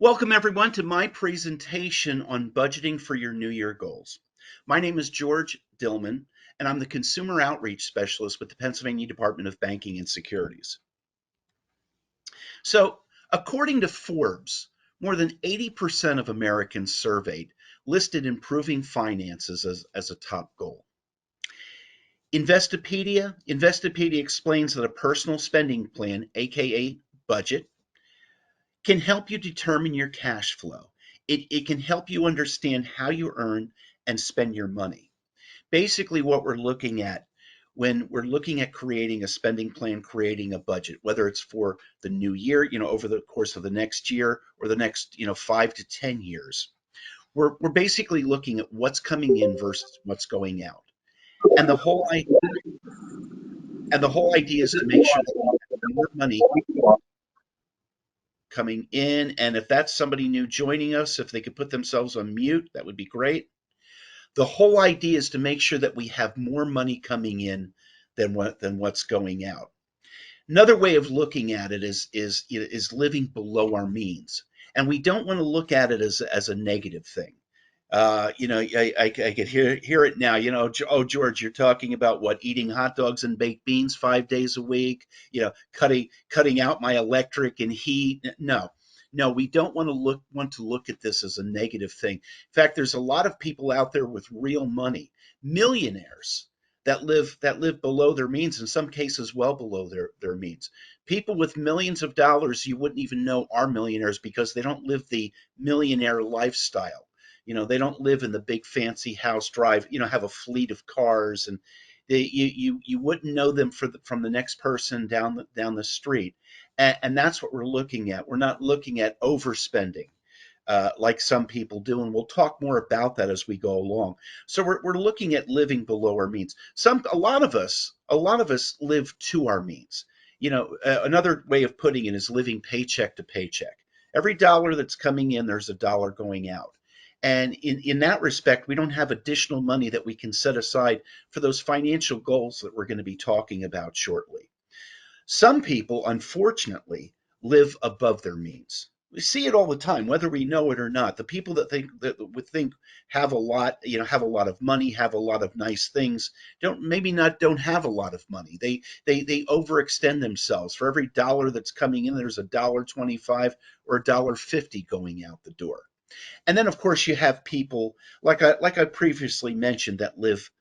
Welcome everyone to my presentation on budgeting for your New Year goals. My name is George Dillman, and I'm the Consumer Outreach Specialist with the Pennsylvania Department of Banking and Securities. So, according to Forbes, more than 80% of Americans surveyed listed improving finances as a top goal. Investopedia explains that a personal spending plan, aka budget, can help you determine your cash flow. It can help you understand how you earn and spend your money. Basically, what we're looking at when we're looking at creating a spending plan, creating a budget, whether it's for the new year, over the course of the next year or the next, 5 to 10 years, we're basically looking at what's coming in versus what's going out. And the whole idea is to make sure that we have more money coming in. And if that's somebody new joining us, if they could put themselves on mute, that would be great. The whole idea is to make sure that we have more money coming in than what's going out. Another way of looking at it is living below our means, and we don't want to look at it as a negative thing. I could hear it now. Oh, George, you're talking about what? Eating hot dogs and baked beans 5 days a week. Cutting out my electric and heat. No, we don't want to look at this as a negative thing. In fact, there's a lot of people out there with real money, millionaires that live below their means, in some cases well below their means. People with millions of dollars you wouldn't even know are millionaires because they don't live the millionaire lifestyle. They don't live in the big fancy house, drive, have a fleet of cars, and you wouldn't know them from the next person down the street. And that's what we're looking at. We're not looking at overspending like some people do, and we'll talk more about that as we go along. So we're looking at living below our means. A lot of us live to our means. Another way of putting it is living paycheck to paycheck. Every dollar that's coming in, there's a dollar going out. And in that respect, we don't have additional money that we can set aside for those financial goals that we're going to be talking about shortly. Some people, unfortunately, live above their means. We see it all the time, whether we know it or not. The people that would think have a lot, have a lot of money, have a lot of nice things, don't have a lot of money. They overextend themselves. For every dollar that's coming in, there's $1.25 or $1.50 going out the door. And then, of course, you have people like I previously mentioned that live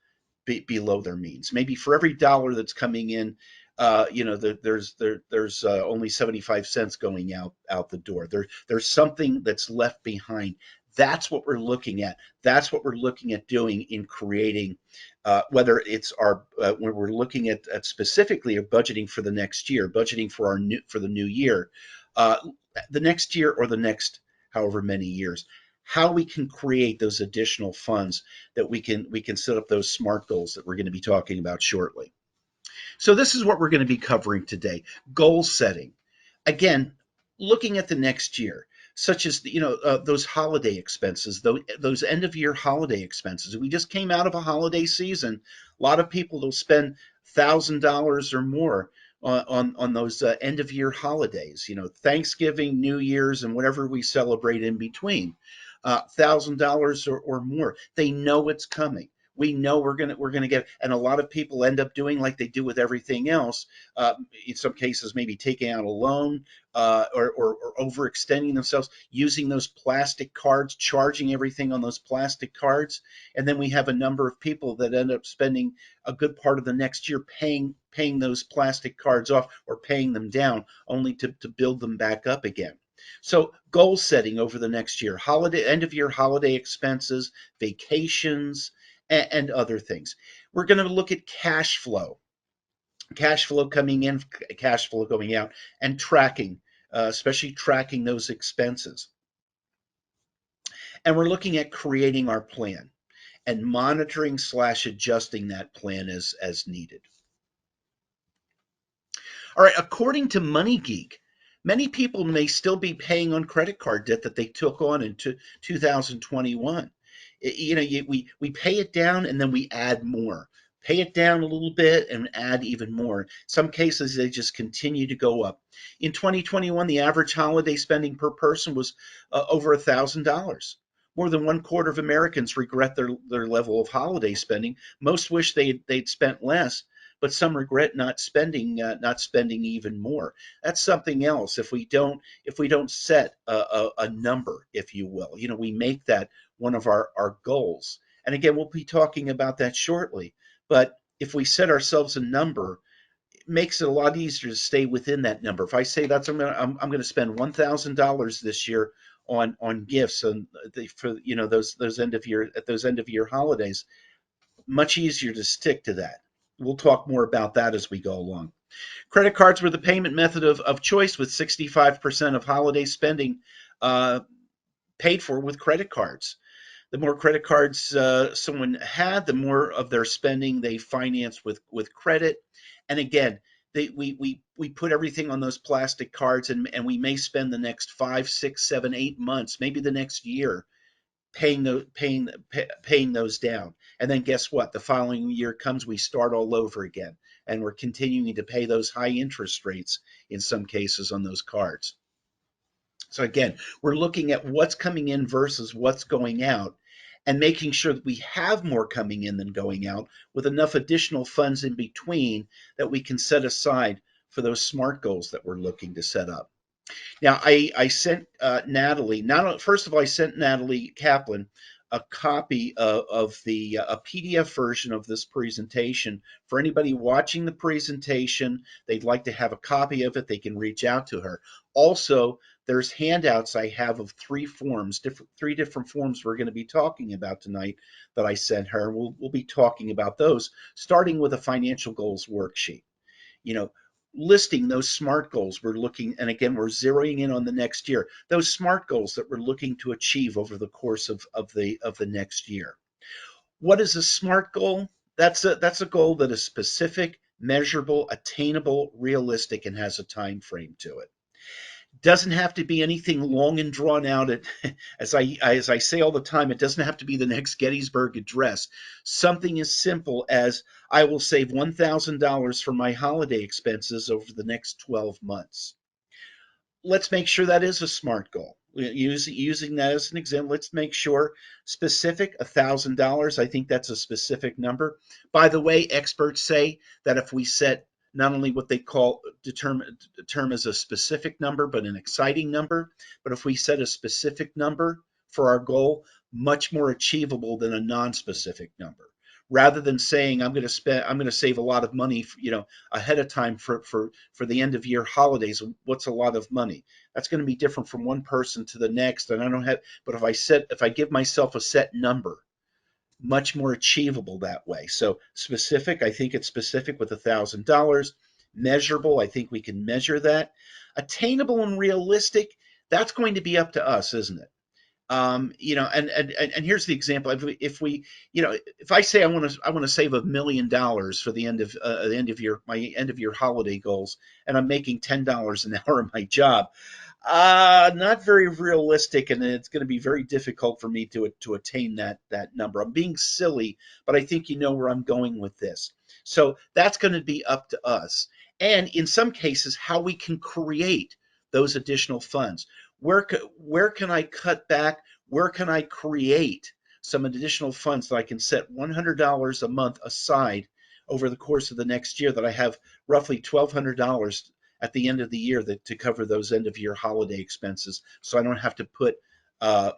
below their means. Maybe for every dollar that's coming in, there's only 75 cents going out the door. There's something that's left behind. That's what we're looking at. That's what we're looking at doing in creating, whether it's when we're looking at specifically of budgeting for the next year, budgeting for the new year, the next year or the next however many years, how we can create those additional funds that we can set up those SMART goals that we're going to be talking about shortly. So this is what we're going to be covering today: goal setting. Again, looking at the next year, such as those holiday expenses, those end of year holiday expenses. We just came out of a holiday season. A lot of people will spend $1,000 or more on those end of year holidays. Thanksgiving, New Year's, and whatever we celebrate in between. $1,000 or more. They know it's coming. We know we're gonna get, and a lot of people end up doing like they do with everything else. In some cases, maybe taking out a loan or overextending themselves, using those plastic cards, charging everything on those plastic cards, and then we have a number of people that end up spending a good part of the next year paying those plastic cards off or paying them down, only to build them back up again. So goal setting over the next year, end of year holiday expenses, vacations, and other things. We're going to look at cash flow coming in, cash flow going out, and tracking, especially tracking those expenses. And we're looking at creating our plan and monitoring / adjusting that plan as needed. All right, according to Money Geek, many people may still be paying on credit card debt that they took on in 2021. We pay it down and then we add more. pay it down a little bit and add even more. Some cases, they just continue to go up. In 2021, the average holiday spending per person was over $1,000. More than one quarter of Americans regret their level of holiday spending. Most wish they'd spent less, but some regret not spending even more. That's something else. If we don't set a number, if you will, we make that one of our goals. And again, we'll be talking about that shortly. But if we set ourselves a number, it makes it a lot easier to stay within that number. If I say I'm going to spend $1,000 this year on gifts and for those end of year holidays, much easier to stick to that. We'll talk more about that as we go along. Credit cards were the payment method of choice, with 65% of holiday spending uh, paid for with credit cards. The more credit cards someone had, the more of their spending they financed with credit. And again, we put everything on those plastic cards, and we may spend the next 5, 6, 7, 8 months, maybe the next year, paying those down. And then guess what? The following year comes, we start all over again, and we're continuing to pay those high interest rates in some cases on those cards. So again, we're looking at what's coming in versus what's going out, and making sure that we have more coming in than going out, with enough additional funds in between that we can set aside for those SMART goals that we're looking to set up. Now, I sent Natalie, not first of all, I sent Natalie Kaplan a copy of the a PDF version of this presentation. For anybody watching the presentation, they'd like to have a copy of it, they can reach out to her. Also, there's handouts I have of three different forms we're going to be talking about tonight that I sent her. We'll be talking about those, starting with a financial goals worksheet. You know, listing those SMART goals we're looking, and again, we're zeroing in on the next year, those SMART goals that we're looking to achieve over the course of the next year. What is a SMART goal? That's a goal that is specific, measurable, attainable, realistic, and has a time frame to it. Doesn't have to be anything long and drawn out. As I say all the time, it doesn't have to be the next Gettysburg Address. Something as simple as, I will save $1,000 for my holiday expenses over the next 12 months. Let's make sure that is a SMART goal. Using that as an example, let's make sure specific, $1,000. I think that's a specific number. By the way, experts say that if we set not only what they call term as a specific number, but an exciting number, but if we set a specific number for our goal, much more achievable than a non-specific number. Rather than saying I'm going to save a lot of money, ahead of time for the end of year holidays. What's a lot of money? That's going to be different from one person to the next. And I don't have, but if I give myself a set number, much more achievable that way. So specific, I think it's specific with $1,000. Measurable, I think we can measure that. Attainable and realistic, that's going to be up to us, isn't it? And here's the example. If I say I want to save $1 million for the end of year holiday goals, and I'm making $10 an hour in my job, not very realistic, and it's going to be very difficult for me to attain that number. I'm being silly, but I think you know where I'm going with this. So that's going to be up to us, and in some cases, how we can create those additional funds. Where can I cut back? Where can I create some additional funds that I can set $100 a month aside over the course of the next year, that I have roughly $1,200 at the end of the year to cover those end of year holiday expenses, so I don't have to put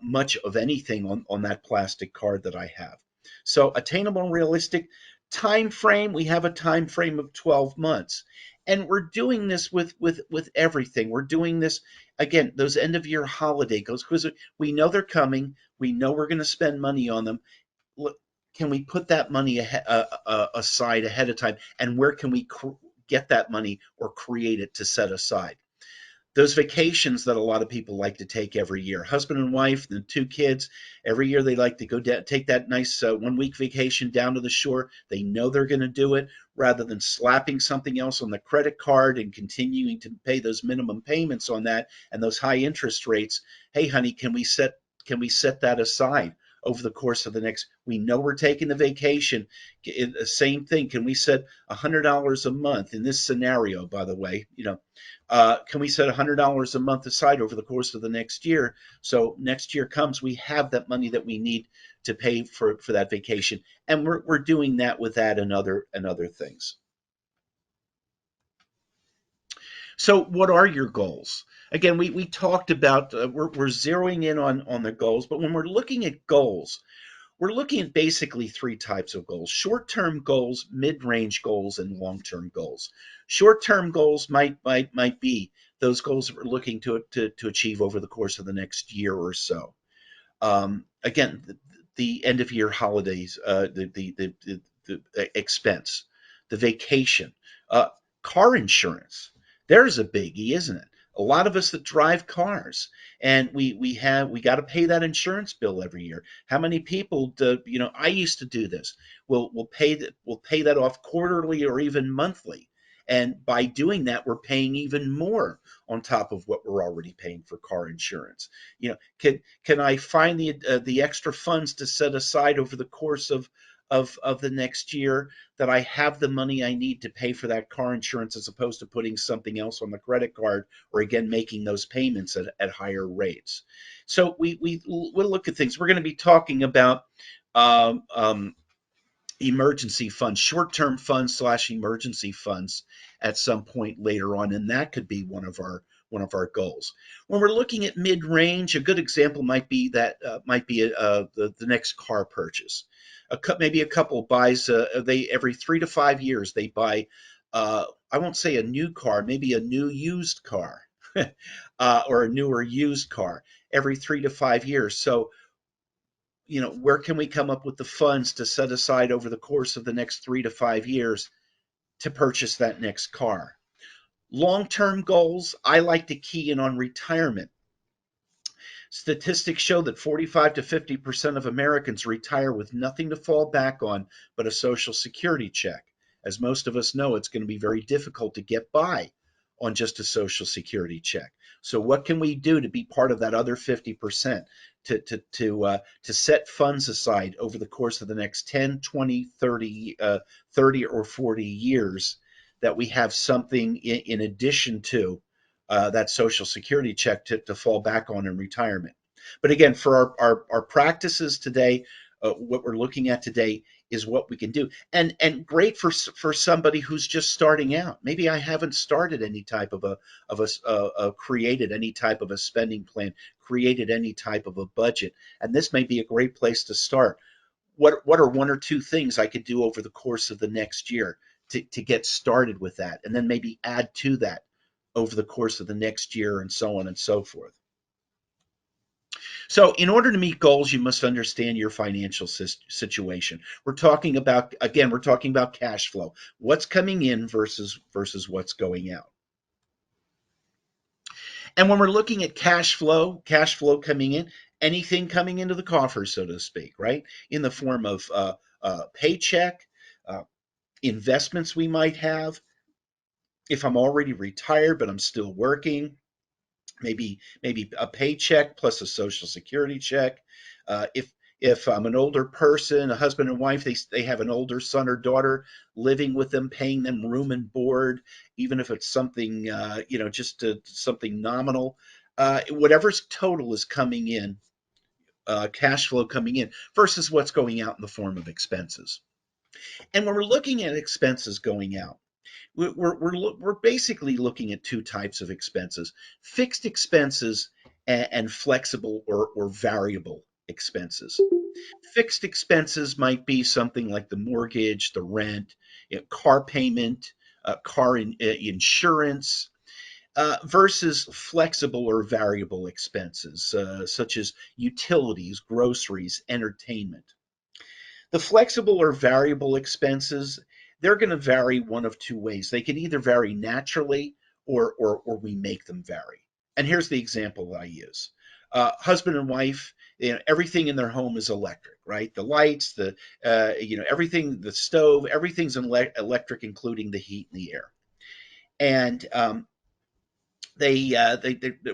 much of anything on that plastic card that I have. So attainable and realistic. Time frame, we have a time frame of 12 months. And we're doing this with everything. We're doing this, again, those end of year holiday goals, because we know they're coming. We know we're going to spend money on them. Can we put that money aside ahead of time? And where can we get that money or create it to set aside? Those vacations that a lot of people like to take every year, husband and wife, the two kids, every year they like to go take that nice 1 week vacation down to the shore. They know they're going to do it, rather than slapping something else on the credit card and continuing to pay those minimum payments on that and those high interest rates. Hey, honey, can we set that aside over the course of the next, we know we're taking the vacation. The same thing. Can we set $100 a month in this scenario, by the way, can we set $100 a month aside over the course of the next year? So next year comes, we have that money that we need to pay for that vacation. And we're doing that with that and other things. So, what are your goals? Again, we talked about we're zeroing in on the goals, but when we're looking at goals, we're looking at basically three types of goals: short-term goals, mid-range goals, and long-term goals. Short-term goals might be those goals that we're looking to achieve over the course of the next year or so. Again, the end of year holidays, the expense, the vacation, car insurance. There's a biggie, isn't it? A lot of us that drive cars, and we got to pay that insurance bill every year. How many people do, I used to do this. We'll pay that off quarterly or even monthly. And by doing that, we're paying even more on top of what we're already paying for car insurance. Can I find the extra funds to set aside over the course of the next year, that I have the money I need to pay for that car insurance, as opposed to putting something else on the credit card, or again making those payments at higher rates. So we'll look at things. We're going to be talking about um, um, emergency funds, short-term funds slash emergency funds at some point later on, and that could be one of our goals. When we're looking at mid-range, a good example might be the next car purchase. Maybe a couple buys, they every 3 to 5 years they buy, I won't say a new car, maybe a new used car, or a newer used car every 3 to 5 years. So where can we come up with the funds to set aside over the course of the next 3 to 5 years to purchase that next car? Long-term goals, I like to key in on retirement. Statistics show that 45 to 50% of Americans retire with nothing to fall back on but a Social Security check. As most of us know, it's going to be very difficult to get by on just a Social Security check. So, what can we do to be part of that other 50%, to set funds aside over the course of the next 10, 20, 30 or 40 years, that we have something in addition to that Social Security check to fall back on in retirement? But again, for our practices today, what we're looking at today is what we can do, and great for somebody who's just starting out. Maybe I haven't started any type of created any type of a spending plan, created any type of a budget, and this may be a great place to start. What are one or two things I could do over the course of the next year to get started with that, and then maybe add to that over the course of the next year, and so on and so forth. So, in order to meet goals, you must understand your financial situation. We're talking about cash flow. What's coming in versus what's going out. And when we're looking at cash flow coming in, anything coming into the coffers, so to speak, right? In the form of paycheck, uh, investments we might have. If I'm already retired but I'm still working, maybe a paycheck plus a social security check. If I'm an older person, a husband and wife, they have an older son or daughter living with them, paying them room and board, even if it's something just something nominal. Whatever's total is coming in, cash flow coming in versus what's going out in the form of expenses. And when we're looking at expenses going out, we're basically looking at two types of expenses: fixed expenses and flexible or variable expenses. Fixed expenses might be something like the mortgage, the rent, car payment, insurance, versus flexible or variable expenses, such as utilities, groceries, entertainment. The flexible or variable expenses, they're going to vary one of two ways. They can either vary naturally, or we make them vary. And here's the example that I use. Husband and wife, everything in their home is electric, right? The lights, everything, the stove, everything's electric, including the heat and the air. And they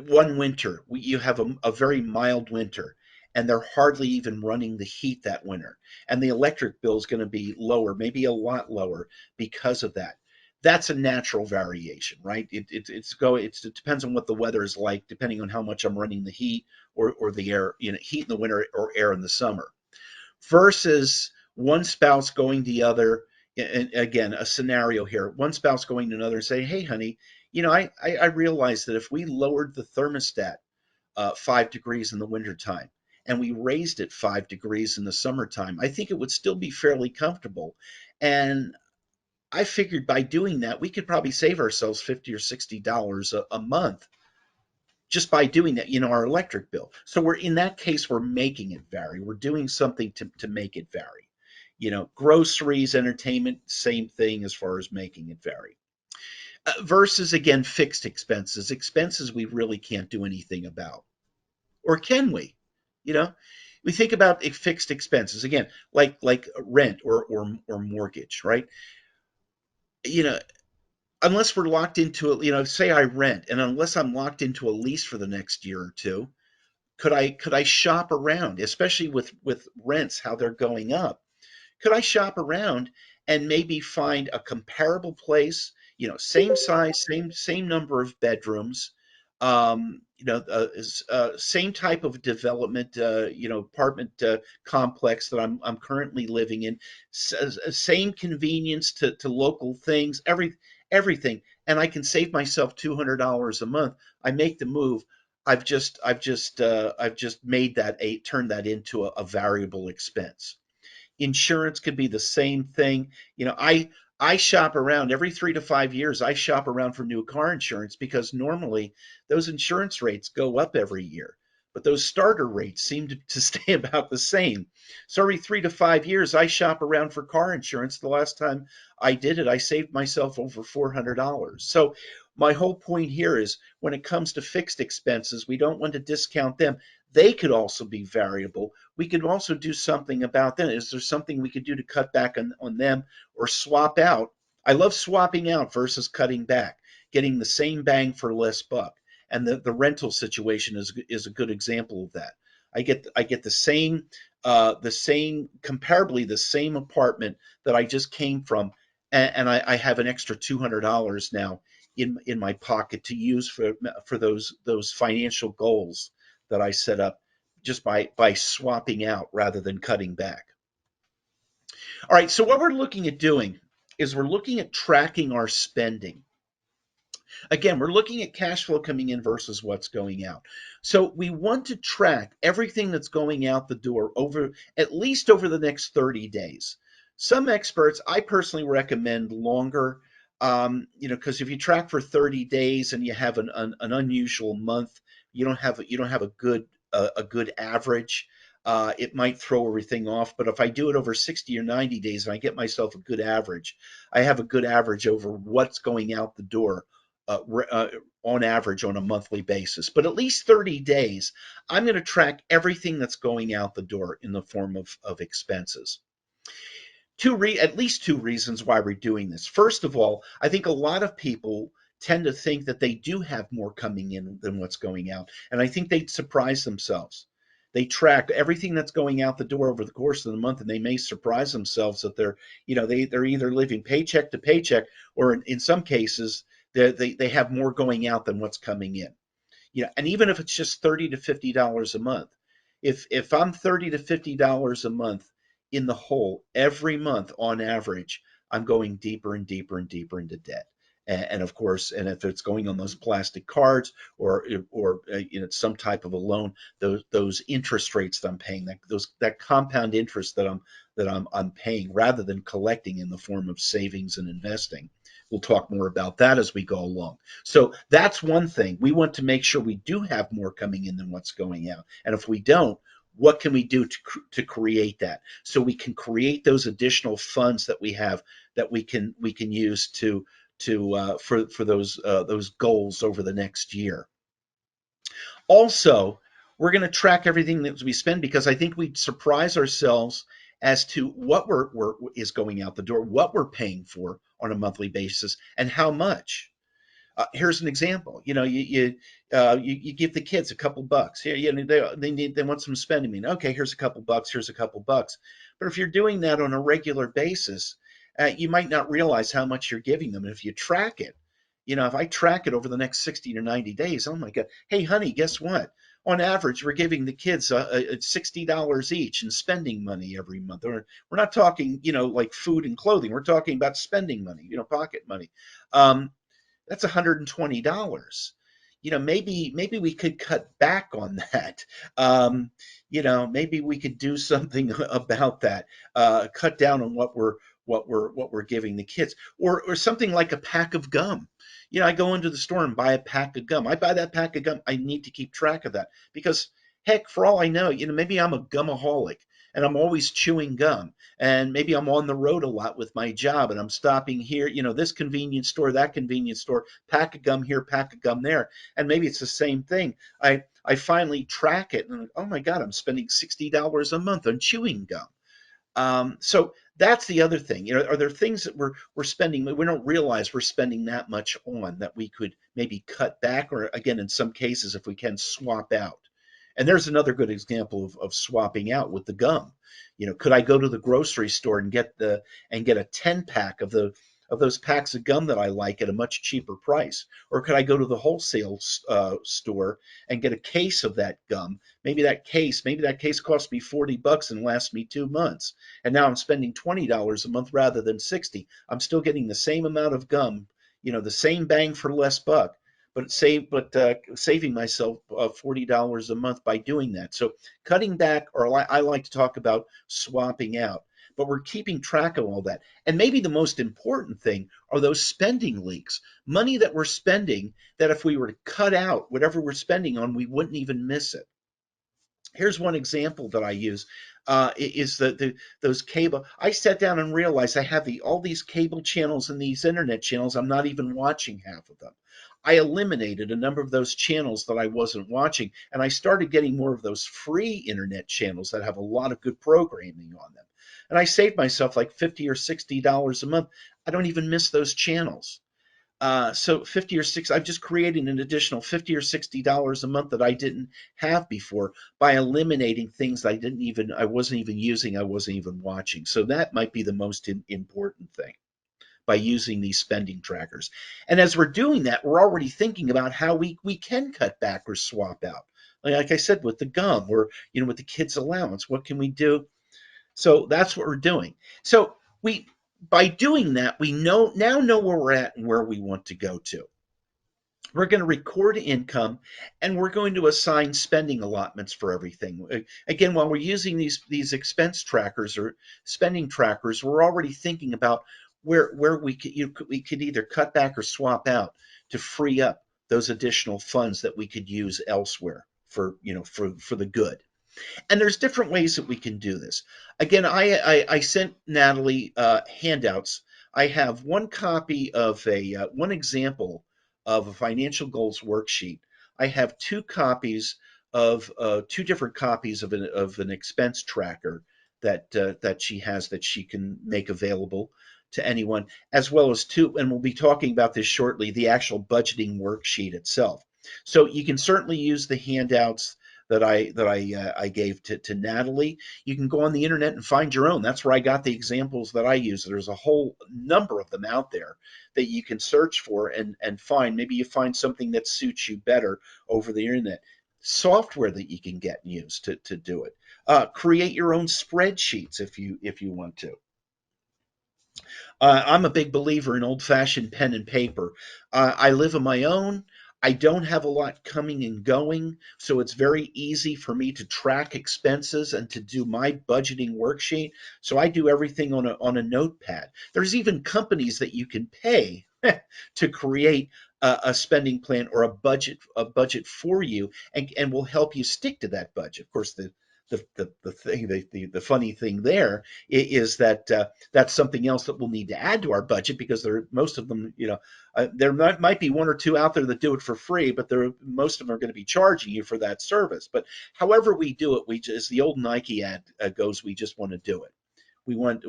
one winter, you have a very mild winter, and they're hardly even running the heat that winter. And the electric bill is going to be lower, maybe a lot lower because of that. That's a natural variation, right? It depends on what the weather is like, depending on how much I'm running the heat or the air, heat in the winter or air in the summer, versus one spouse going to the other. And again, a scenario here: one spouse going to another and saying, "Hey, honey, I realize that if we lowered the thermostat 5 degrees in the wintertime and we raised it 5 degrees in the summertime, I think it would still be fairly comfortable." And I figured by doing that, we could probably save ourselves $50 or $60 a month just by doing that, our electric bill. So we're in that case, we're making it vary. We're doing something to make it vary. Groceries, entertainment, same thing as far as making it vary. Versus again, fixed expenses, expenses we really can't do anything about. Or can we? You know, we think about fixed expenses again, like rent or mortgage, right? You know, unless we're locked into it, say I rent, and unless I'm locked into a lease for the next year or two, could I shop around, especially with rents, how they're going up? Could I shop around and maybe find a comparable place, same size, same number of bedrooms, same type of development, apartment complex that I'm currently living in, same convenience to local things, everything, and I can save myself $200 a month. I make the move. I've just made that turned that into a variable expense. Insurance could be the same thing. I shop around every 3 to 5 years. I shop around for new car insurance because normally those insurance rates go up every year, but those starter rates seem to stay about the same. So every 3 to 5 years, I shop around for car insurance. The last time I did it, I saved myself over $400. So my whole point here is when it comes to fixed expenses, we don't want to discount them. They could also be variable. We could also do something about them. Is there something we could do to cut back on them or swap out? I love swapping out versus cutting back, getting the same bang for less buck. And the rental situation is a good example of that. I get the same comparably the same apartment that I just came from, and I have an extra $200 now in my pocket to use for those financial goals that I set up just by swapping out rather than cutting back. All right, so what we're looking at doing is we're looking at tracking our spending. Again, we're looking at cash flow coming in versus what's going out. So we want to track everything that's going out the door over at least over the next 30 days. Some experts, I personally recommend longer, because if you track for 30 days and you have an unusual month, you don't have a good average. It might throw everything off, but if I do it over 60 or 90 days and I get myself a good average, I have a good average over what's going out the door uh, uh, on average on a monthly basis. But at least 30 days, I'm going to track everything that's going out the door in the form of expenses. At least two reasons why we're doing this. First of all, I think a lot of people tend to think that they do have more coming in than what's going out, and I think they surprise themselves. They track everything that's going out the door over the course of the month, and they may surprise themselves that they're either living paycheck to paycheck, or in some cases they have more going out than what's coming in. And even if it's just $30 to $50 a month, if I'm $30 to $50 a month in the hole every month on average, I'm going deeper and deeper and deeper into debt. And of course, and if it's going on those plastic cards or some type of a loan, those interest rates that I'm paying, that compound interest that I'm paying rather than collecting in the form of savings and investing. We'll talk more about that as we go along. So that's one thing. We want to make sure we do have more coming in than what's going out. And if we don't, what can we do to create that so we can create those additional funds that we have that we can use for those goals over the next year. Also, we're going to track everything that we spend because I think we surprise ourselves as to what is going out the door, what we're paying for on a monthly basis, and how much. Here's an example. You give the kids a couple bucks. Here, they want some spending money. Okay, here's a couple bucks. Here's a couple bucks. But if you're doing that on a regular basis, you might not realize how much you're giving them. And if you track it, if I track it over the next 60 to 90 days, oh my God. Hey, honey, guess what? On average, we're giving the kids $60 each in spending money every month. We're not talking, like food and clothing. We're talking about spending money, pocket money. Um, that's $120. Maybe we could cut back on that. Maybe we could do something about that. Cut down on what we're giving the kids, or something like a pack of gum. I go into the store and buy a pack of gum. I buy that pack of gum. I need to keep track of that because, heck, for all I know, maybe I'm a gumaholic and I'm always chewing gum. And maybe I'm on the road a lot with my job and I'm stopping here, this convenience store, that convenience store, pack of gum here, pack of gum there. And maybe it's the same thing. I finally track it and, oh my God, I'm spending $60 a month on chewing gum. So that's the other thing. Are there things that we're spending? We don't realize we're spending that much on that we could maybe cut back, or again, in some cases, if we can swap out. And there's another good example of swapping out with the gum. Could I go to the grocery store and get a 10 pack of those packs of gum that I like at a much cheaper price? Or could I go to the wholesale store and get a case of that gum? Maybe that case cost me $40 and lasts me 2 months. And now I'm spending $20 a month rather than 60. I'm still getting the same amount of gum, the same bang for less buck, but saving myself $40 a month by doing that. So cutting back, or I like to talk about swapping out, but we're keeping track of all that. And maybe the most important thing are those spending leaks, money that we're spending that if we were to cut out whatever we're spending on, we wouldn't even miss it. Here's one example that I use is those cable. I sat down and realized I have all these cable channels and these internet channels. I'm not even watching half of them. I eliminated a number of those channels that I wasn't watching, and I started getting more of those free internet channels that have a lot of good programming on them. And I saved myself like $50 or $60 a month. I don't even miss those channels. So 50 or 60, I've just created an additional $50 or $60 a month that I didn't have before by eliminating things I wasn't even using, I wasn't even watching. So that might be the most important thing by using these spending trackers. And as we're doing that, we're already thinking about how we can cut back or swap out. Like I said, with the gum or, with the kids' allowance, what can we do? So that's what we're doing. So we by doing that, we now know where we're at and where we want to go to. We're going to record income and we're going to assign spending allotments for everything. Again, while we're using these expense trackers or spending trackers, we're already thinking about where we could either cut back or swap out to free up those additional funds that we could use elsewhere for the good. And there's different ways that we can do this. Again, I sent Natalie handouts. I have one copy of one example of a financial goals worksheet. I have two different copies of an expense tracker that she has that she can make available to anyone, as well as and we'll be talking about this shortly, the actual budgeting worksheet itself. So you can certainly use the handouts that I gave to Natalie. You can go on the internet and find your own. That's where I got the examples that I use. There's a whole number of them out there that you can search for and find. Maybe you find something that suits you better over the internet. Software that you can get and use to do it. Create your own spreadsheets if you want to. I'm a big believer in old-fashioned pen and paper. I live on my own. I don't have a lot coming and going, so it's very easy for me to track expenses and to do my budgeting worksheet. So I do everything on a notepad. There's even companies that you can pay to create a spending plan or a budget for you and will help you stick to that budget. Of course, the funny thing there is that that's something else that we'll need to add to our budget because most of them, there might be one or two out there that do it for free, but most of them are going to be charging you for that service. But however we do it, as the old Nike ad goes, we just want to do it. We want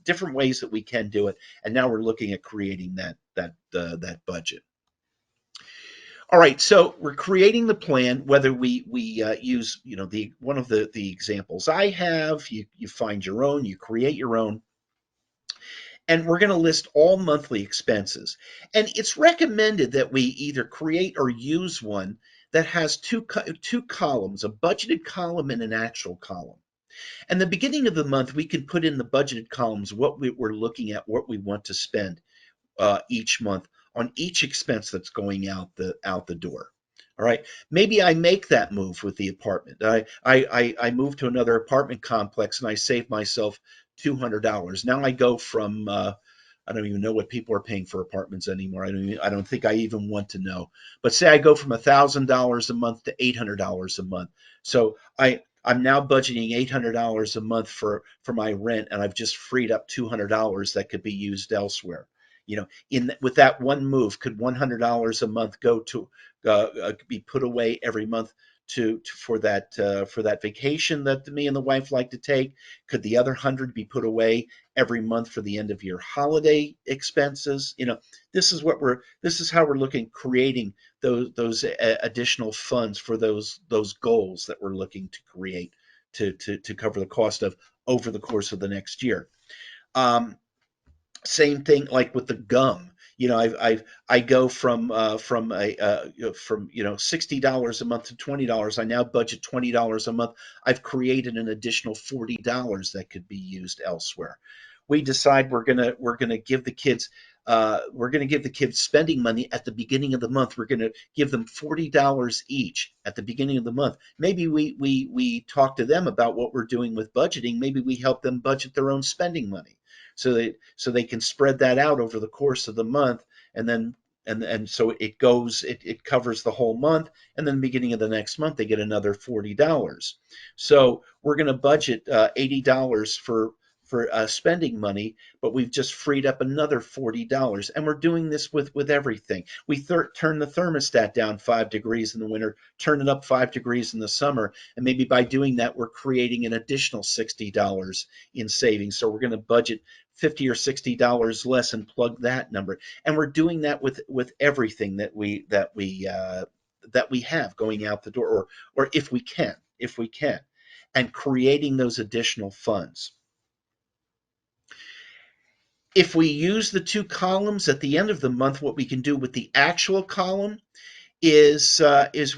different ways that we can do it, and now we're looking at creating that budget. All right, so we're creating the plan. Whether we use the one of the examples I have, you find your own, you create your own, and we're going to list all monthly expenses. And it's recommended that we either create or use one that has two columns, a budgeted column and an actual column. And the beginning of the month, we can put in the budgeted columns what we're looking at, what we want to spend each month on each expense that's going out the door. All right. Maybe I make that move with the apartment. I move to another apartment complex and I save myself $200. Now I go from I don't even know what people are paying for apartments anymore. I don't think I even want to know. But say I go from $1,000 a month to $800 a month. So I'm now budgeting $800 a month for my rent, and I've just freed up $200 that could be used elsewhere. With that one move, could $100 a month go to be put away every month for that vacation that me and the wife like to take? Could the other 100 be put away every month for the end of year holiday expenses? This is how we're looking, creating those additional funds for those goals that we're looking to create to cover the cost of over the course of the next year. Um, Same thing like with the gum. I go from $60 a month to $20. I now budget $20 a month. I've created an additional $40 that could be used elsewhere. We decide we're gonna give the kids spending money at the beginning of the month. We're gonna give them $40 each at the beginning of the month. Maybe we talk to them about what we're doing with budgeting. Maybe we help them budget their own spending money so they can spread that out over the course of the month, and then and so it covers the whole month, and then the beginning of the next month they get another $40. So we're going to budget $80 for spending money, but we've just freed up another $40, and we're doing this with everything. We turn the thermostat down 5 degrees in the winter, turn it up 5 degrees in the summer, and maybe by doing that we're creating an additional $60 in savings. So we're going to budget $50 or $60 less and plug that number. And we're doing that with everything that we have going out the door, or if we can, and creating those additional funds. If we use the two columns at the end of the month, what we can do with the actual column is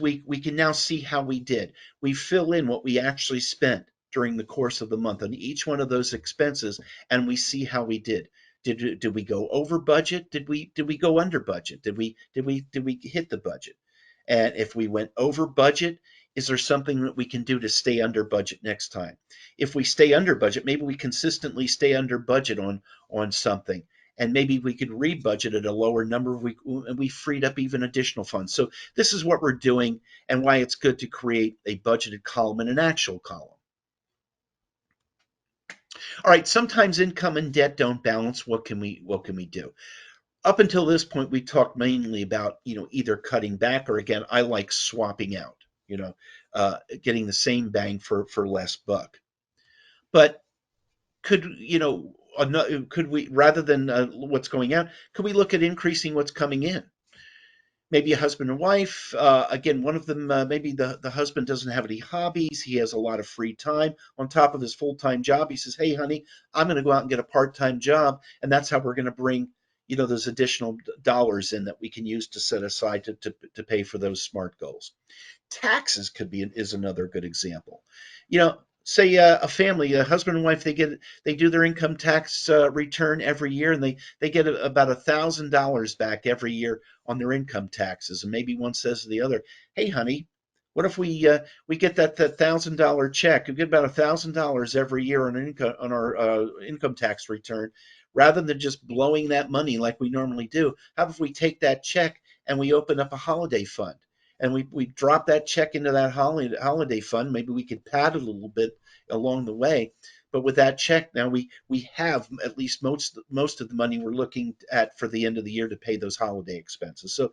we can now see how we did. We fill in what we actually spent during the course of the month on each one of those expenses, and we see how we did. Did we go over budget? Did we go under budget? Did we hit the budget? And if we went over budget, is there something that we can do to stay under budget next time? If we stay under budget, maybe we consistently stay under budget on something, and maybe we could rebudget at a lower number. We freed up even additional funds. So this is what we're doing, and why it's good to create a budgeted column and an actual column. All right, sometimes income and debt don't balance. What can we do? Up until this point, we talked mainly about either cutting back, or again, I like swapping out. You know, getting the same bang for less buck. But could we, rather than what's going out, could we look at increasing what's coming in? Maybe a husband and wife. Again, one of them, maybe the husband doesn't have any hobbies. He has a lot of free time on top of his full-time job. He says, "Hey, honey, I'm going to go out and get a part-time job," and that's how we're going to bring those additional dollars in that we can use to set aside to pay for those SMART goals. Taxes is another good example. Say a family, a husband and wife, they do their income tax return every year, and they get about $1,000 back every year on their income taxes. And maybe one says to the other, "Hey, honey, what if we get that $1,000 check? We get about $1,000 every year on our income tax return, rather than just blowing that money like we normally do. How if we take that check and we open up a holiday fund, and we drop that check into that holiday fund? Maybe we could pad it a little bit along the way, but with that check now we have at least most of the money we're looking at for the end of the year to pay those holiday expenses." So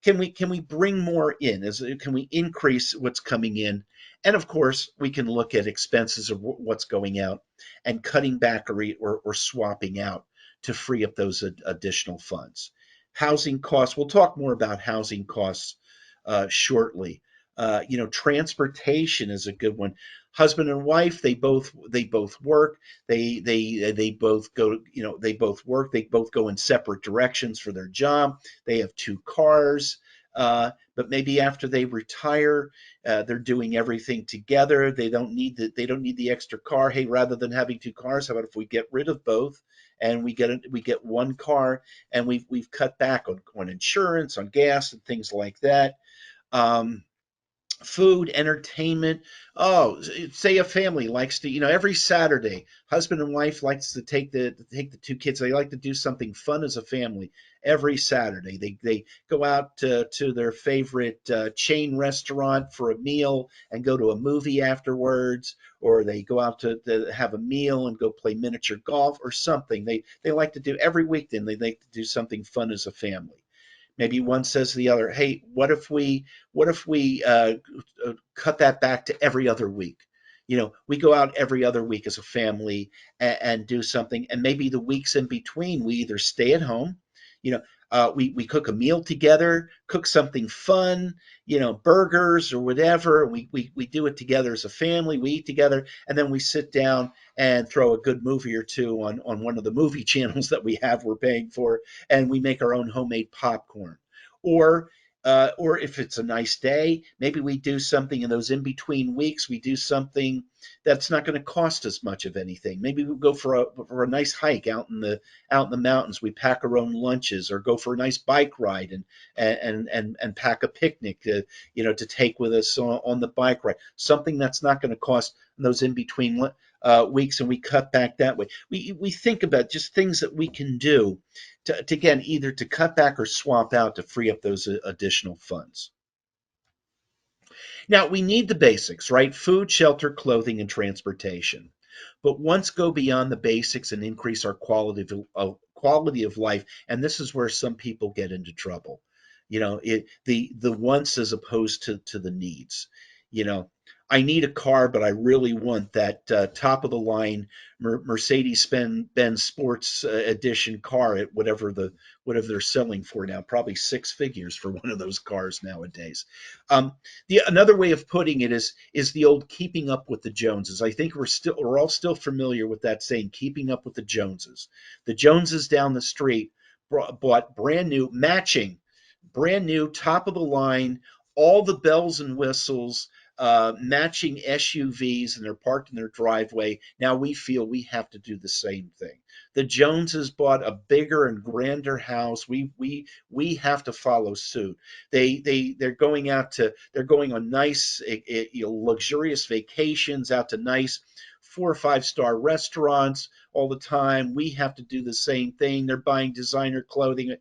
can we bring more in? Can we increase what's coming in? And of course we can look at expenses of what's going out, and cutting back or swapping out to free up those additional funds. Housing costs. We'll talk more about housing costs shortly. Transportation is a good one. Husband and wife, they both work. They both go. They both work. They both go in separate directions for their job. They have two cars. But maybe after they retire, they're doing everything together. They don't need the extra car. Hey, rather than having two cars, how about if we get rid of both and we get one car, and we've cut back on insurance, on gas, and things like that. Um, Food, entertainment. Oh, say a family likes to, every Saturday, husband and wife likes to take the two kids. They like to do something fun as a family every Saturday. They go out to their favorite chain restaurant for a meal and go to a movie afterwards, or they go out to have a meal and go play miniature golf or something. They like to do every weekend. They like to do something fun as a family. Maybe one says to the other, "Hey, what if we cut that back to every other week? We go out every other week as a family and do something, and maybe the weeks in between we either stay at home, you know, we cook a meal together, cook something fun, burgers or whatever. We do it together as a family. We eat together, and then we sit down and throw a good movie or two on one of the movie channels that we have we're paying for, and we make our own homemade popcorn. Or if it's a nice day, maybe we do something in those in between weeks. We do something that's not going to cost us much of anything. Maybe we go for a nice hike out in the mountains. We pack our own lunches, or go for a nice bike ride and pack a picnic to take with us on the bike ride. Something that's not going to cost those in between weeks, and we cut back that way. We think about just things that we can do to again, either to cut back or swap out to free up those additional funds. Now, we need the basics, right? Food, shelter, clothing, and transportation. But once go beyond the basics and increase our quality of life, and this is where some people get into trouble. The wants as opposed to the needs. You know, I need a car, but I really want that top of the line Mercedes-Benz Sports Edition car at whatever they're selling for now. Probably six figures for one of those cars nowadays. Um, Another way of putting it is the old keeping up with the Joneses. I think we're all still familiar with that saying, keeping up with the Joneses. The Joneses down the street bought brand new, top of the line, all the bells and whistles, matching SUVs, and they're parked in their driveway. Now we feel we have to do the same thing. The Joneses bought a bigger and grander house. We have to follow suit. They're going on nice, luxurious vacations out to nice 4 or 5 star restaurants all the time. We have to do the same thing. They're buying designer clothing.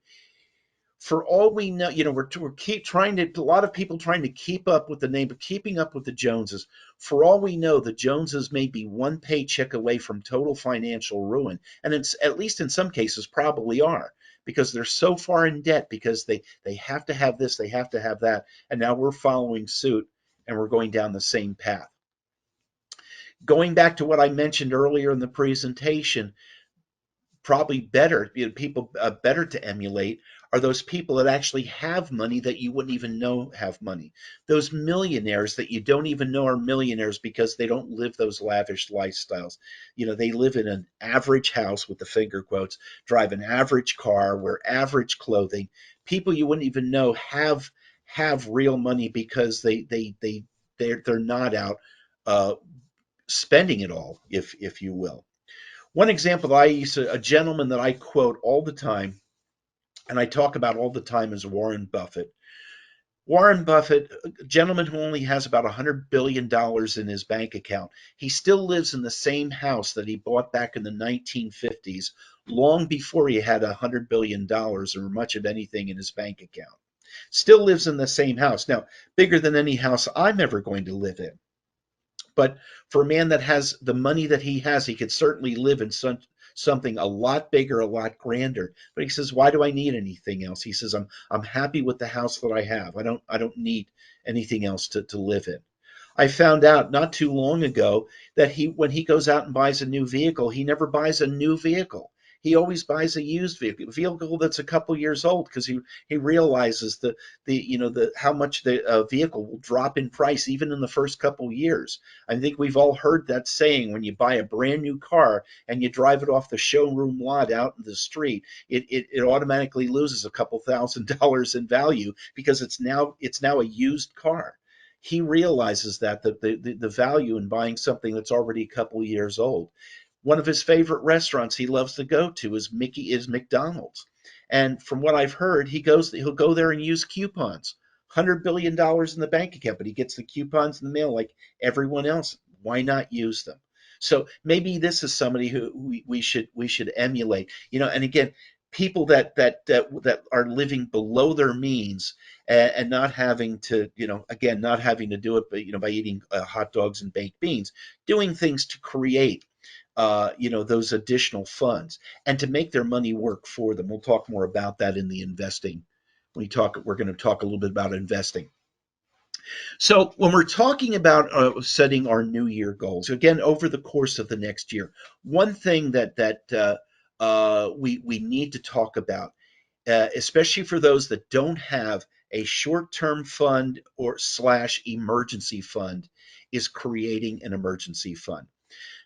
For all we know, we're keep trying to, a lot of people trying to keep up with the name, but keeping up with the Joneses. For all we know, the Joneses may be one paycheck away from total financial ruin. And it's, at least in some cases, probably are, because they're so far in debt because they have to have this, they have to have that. And now we're following suit, and we're going down the same path. Going back to what I mentioned earlier in the presentation, probably better, people better to emulate are those people that actually have money that you wouldn't even know have money. Those millionaires that you don't even know are millionaires because they don't live those lavish lifestyles. They live in an average house with the finger quotes, drive an average car, wear average clothing. People you wouldn't even know have real money because they're not out uh, spending it all, if you will. One example that I use, a gentleman that I quote all the time, and I talk about all the time, is Warren Buffett. Warren Buffett, a gentleman who only has about $100 billion in his bank account, he still lives in the same house that he bought back in the 1950s, long before he had $100 billion or much of anything in his bank account. Still lives in the same house. Now, bigger than any house I'm ever going to live in. But for a man that has the money that he has, he could certainly live in something a lot bigger, a lot grander. But he says, "Why do I need anything else?" He says, "I'm happy with the house that I have. I don't need anything else to live in." I found out not too long ago that when he goes out and buys a new vehicle, he never buys a new vehicle. he always buys a used vehicle that's a couple years old, because he realizes the how much the vehicle will drop in price even in the first couple years. I think we've all heard that saying: when you buy a brand new car and you drive it off the showroom lot out in the street, it automatically loses a couple $1,000s in value, because it's now a used car. He realizes that the value in buying something that's already a couple of years old. One of his favorite restaurants he loves to go to is McDonald's. And from what I've heard, he'll go there and use coupons. $100 billion in the bank account, but he gets the coupons in the mail like everyone else. Why not use them? So maybe this is somebody who we should emulate. And again, people that are living below their means, and not having to, again, not having to do it, but by eating hot dogs and baked beans, doing things to create those additional funds, and to make their money work for them. We'll talk more about that in the investing. We're going to talk a little bit about investing. So when we're talking about setting our New Year goals, again, over the course of the next year, one thing that we need to talk about, especially for those that don't have a short-term fund or slash emergency fund, is creating an emergency fund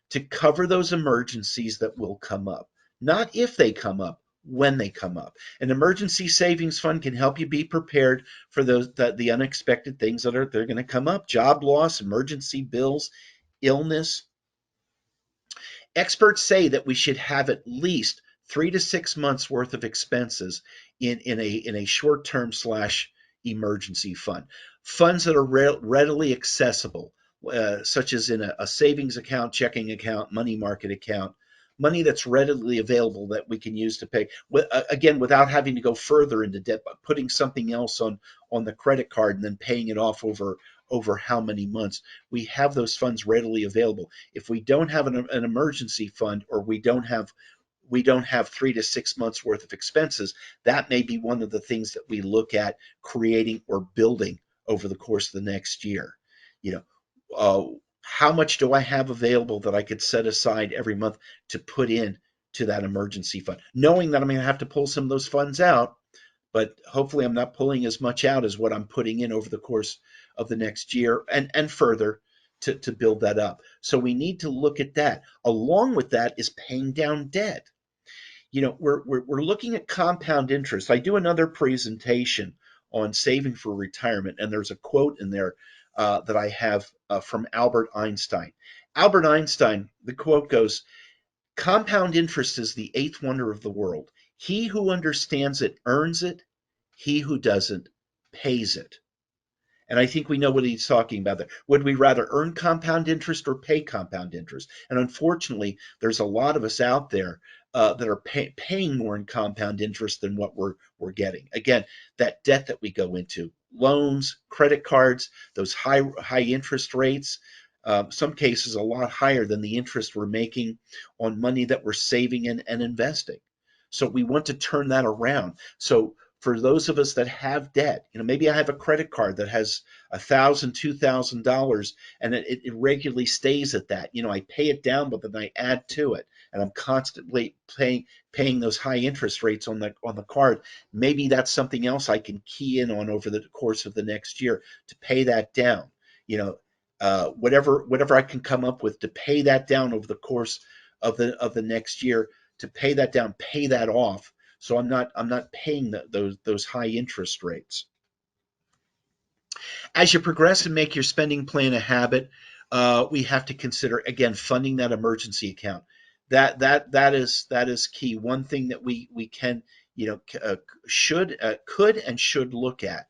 to cover those emergencies that will come up. Not if they come up, when they come up. An emergency savings fund can help you be prepared for the unexpected things they're going to come up: job loss, emergency bills, illness. Experts say that we should have at least 3 to 6 months worth of expenses in a short term slash emergency fund. Funds that are readily accessible, such as in a savings account, checking account, money market account, money that's readily available that we can use to pay. Again, without having to go further into debt, but putting something else on the credit card and then paying it off over how many months. We have those funds readily available. If we don't have an emergency fund, or we don't have 3 to 6 months worth of expenses, that may be one of the things that we look at creating or building over the course of the next year. You know, how much do I have available that I could set aside every month to put in to that emergency fund, knowing that I'm going to have to pull some of those funds out, but hopefully I'm not pulling as much out as what I'm putting in over the course of the next year, and further, to build that up. So we need to look at that. Along with that is paying down debt. We're looking at compound interest. I do another presentation on saving for retirement, and there's a quote in there that I have from Albert Einstein. Albert Einstein, the quote goes: "Compound interest is the eighth wonder of the world. He who understands it earns it. He who doesn't pays it." And I think we know what he's talking about there. Would we rather earn compound interest or pay compound interest? And unfortunately, there's a lot of us out there that are paying more in compound interest than what we're getting. Again, that debt that we go into, loans, credit cards, those high interest rates, some cases a lot higher than the interest we're making on money that we're saving and investing. So we want to turn that around. So for those of us that have debt, maybe I have a credit card that has $1,000, $2,000, and it regularly stays at that. I pay it down, but then I add to it, and I'm constantly paying those high interest rates on the card. Maybe that's something else I can key in on over the course of the next year to pay that down. Whatever I can come up with to pay that down over the course of the next year, to pay that down, pay that off, so I'm not paying those high interest rates. As you progress and make your spending plan a habit, we have to consider, again, funding that emergency account. That is key. One thing that we can, could and should look at,